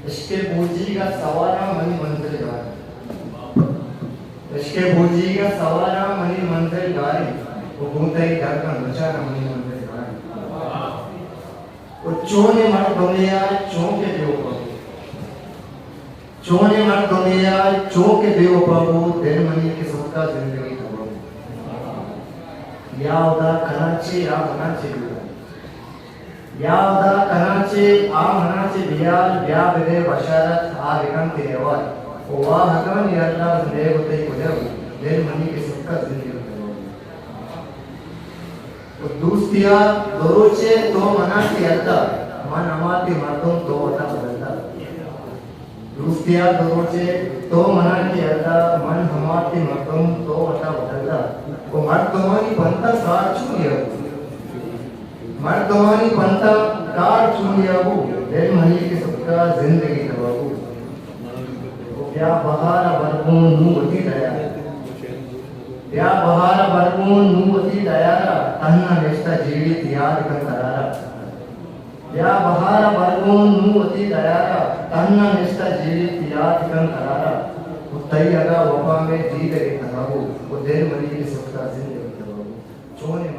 इसके बूजी का सवारा मनी मंजिल गारी, इसके बूजी का सवारा मनी मंजिल गारी, वो घूमते ही घर का नचाना मनी मंजिल गारी। वो चोने मर दुनिया चौके देव प्रभु, चोने मर दुनिया चौके देव प्रभु, दिन मनी के सबका जिंदगी प्रभु। यावदा कराची आ मनाची यावदा कराची आ मनाची बियाल ब्या बेदे बशारत आ विकम तिरेवाल ओवा हकमन यल्ला देवते कुदर दिन मनी के सबका जिंदगी तो दूसरिया दरोचे तो मनाची अल्लाह मन अमाती मर्दों तो वटा बदलता दूसरिया दरोचे तो मनाची अल्लाह मन हमाती मर्दों तो वटा बदलता वो मर्दोनी बनता कार चुनिया मर्दोनी बनता कार चुनिया वो दिल मनी के सबका जिंदगी तबाहू वो क्या बहार बरगून नूवती दया क्या बहार बरगून नूवती दयारा तन्ना नेस्ता जीवित याद कर करारा क्या बहार बरगून नूवती दयारा तन्ना नेस्ता जीवित याद कर करारा वो तई अगा वफा में जी लगे तबाहू वो दिल मनी के सबका जिंदगी तबाहू चोने